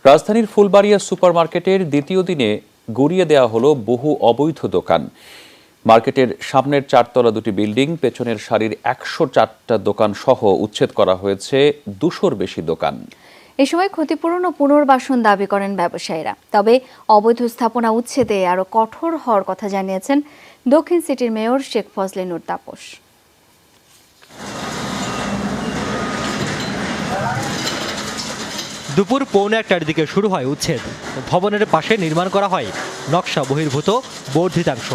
রাজধানীর ফুলবাড়িয়া সুপারমার্কেটের দ্বিতীয় দিনে গুড়িয়ে দেওয়া হলো বহু অবৈধ দোকান। মার্কেটের সামনের চারতলা দুটি বিল্ডিং, পেছনের সারির ১০৪টা দোকান সহ উচ্ছেদ করা হয়েছে ২০০-র বেশি দোকান। এ সময় ক্ষতিপূরণ ও পুনর্বাসন দাবি করেন ব্যবসায়ীরা। তবে অবৈধ স্থাপনা উচ্ছেদে আরও কঠোর হওয়ার কথা জানিয়েছেন দক্ষিণ সিটির মেয়র শেখ ফজলে নূর তাপস। দুপুর ১:১টার দিকে শুরু হয় উচ্ছেদ। ভবনের পাশে নির্মাণ করা হয় নকশা বহির্ভূত বর্ধিতাংশ।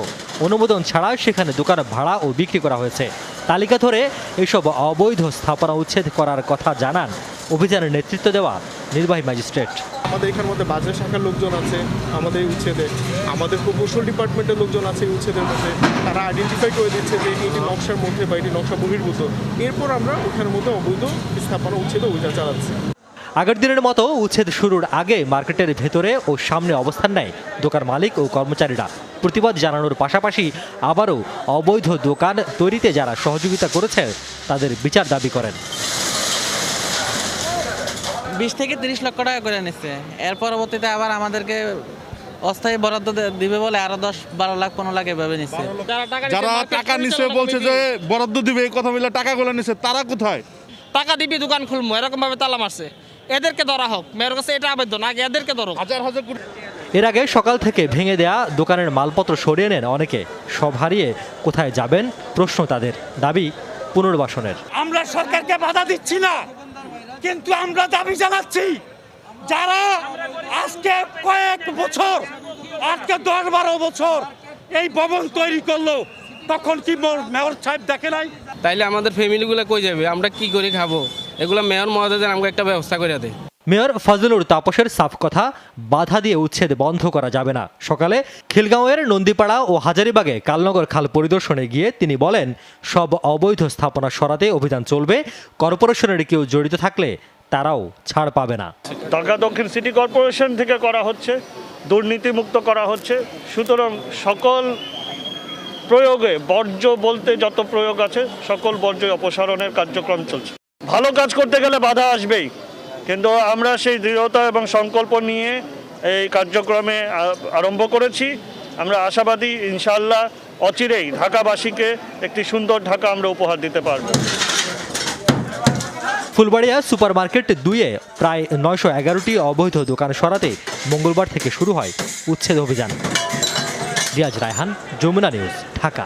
অনুমোদন ছাড়া সেখানে দোকান ভাড়া ও বিক্রি করা হয়েছে। তালিকা ধরে এসব অবৈধ স্থাপনা উচ্ছেদ করার কথা জানান অভিযানের নেতৃত্ব দেওয়া নির্বাহী ম্যাজিস্ট্রেট। আমাদের এখানের মধ্যে বাজার শাখার লোকজন আছে, আমাদের এই উচ্ছেদে আমাদের প্রকৌশল ডিপার্টমেন্টের লোকজন আছে এই উচ্ছেদের মধ্যে। তারা আইডেন্টিফাই করে দিচ্ছে যে এটি নকশার মধ্যে বা এটি নকশা বহির্ভূত। এরপর আমরা ওখানের মধ্যে অবৈধ স্থাপনা উচ্ছেদে অভিযান চালাচ্ছি। আগের দিনের মতো উচ্ছেদ শুরুর আগে মার্কেটের ভেতরে ও সামনে অবস্থান নেয় দোকান মালিক ও কর্মচারীরা। প্রতিবাদ জানানোর পাশাপাশি আবারও অবৈধ দোকান তৈরিতে যারা সহযোগিতা করেছে তাদের বিচার দাবি করেন। ২০ থেকে ৩০ লক্ষ টাকা করে নিচ্ছে। এর পরবর্তীতে আবার আমাদেরকে অস্থায়ী বরাদ্দ দিবে বলে আরো ১০-১২ লাখ ১৫ লাখ এভাবে নিচ্ছে। যারা টাকা নিচ্ছে বলছে যে বরাদ্দ দিবে, এই কথা বলে টাকাগুলো নিচ্ছে, তারা কোথায়? টাকা দিবি দোকান খুলবো এরকম ভাবে তালা মারছে। এদেরকে ধরা হোক, মেয়ের কাছে এটা আবেদন, আগে এদেরকে ধরো। হাজার হাজার এর আগে সকাল থেকে ভেঙে দেয়া দোকানের মালপত্র সরিয়ে নেন অনেকে। সব হারিয়ে কোথায় যাবেন প্রশ্ন তাদের। দাবি পুনর্বাসনের। আমরা সরকারকে বাধা দিচ্ছি না, কিন্তু আমরা দাবি জানাচ্ছি যারা আজকে কয়েক বছর, আজকে ১০-১২ বছর এই ভবন তৈরি করলো, তখন কি মেয়র সাহেব দেখে নাই? তাইলে আমাদের ফ্যামিলিগুলো কই যাবে? আমরা কি করে খাবো? এগুলো মেয়র মহোদয় আমাকে একটা ব্যবস্থা করে দেয়। মেয়র ফজলুর তাপসের সাফ কথা, বাধা দিয়ে উচ্ছেদ বন্ধ করা যাবে না। সকালে খিলগাঁওয়ের নন্দীপাড়া ও হাজারীবাগে কালনগর খাল পরিদর্শনে গিয়ে তিনি বলেন, সব অবৈধ স্থাপনা সরাতে অভিযান চলবে। কর্পোরেশনের কেউ জড়িত থাকলে তারাও ছাড় পাবে না। ঢাকা দক্ষিণ সিটি কর্পোরেশন থেকে করা হচ্ছে, দুর্নীতিমুক্ত করা হচ্ছে। সুতরাং সকল প্রয়োগে বর্জ্য বলতে যত প্রয়োগ আছে সকল বর্জ্য অপসারণের কার্যক্রম চলছে। ভালো কাজ করতে গেলে বাধা আসবেই, কিন্তু আমরা সেই দৃঢ়তা এবং সংকল্প নিয়ে এই কার্যক্রমে আরম্ভ করেছি। আমরা আশাবাদী ইনশাআল্লাহ অচিরেই ঢাকাবাসীকে একটি সুন্দর ঢাকা আমরা উপহার দিতে পারব। ফুলবাড়িয়া সুপারমার্কেট ২-এ প্রায় ৯১১টি অবৈধ দোকান সরাতে মঙ্গলবার থেকে শুরু হয় উচ্ছেদ অভিযান। রিয়াজ রায়হান, যমুনা নিউজ, ঢাকা।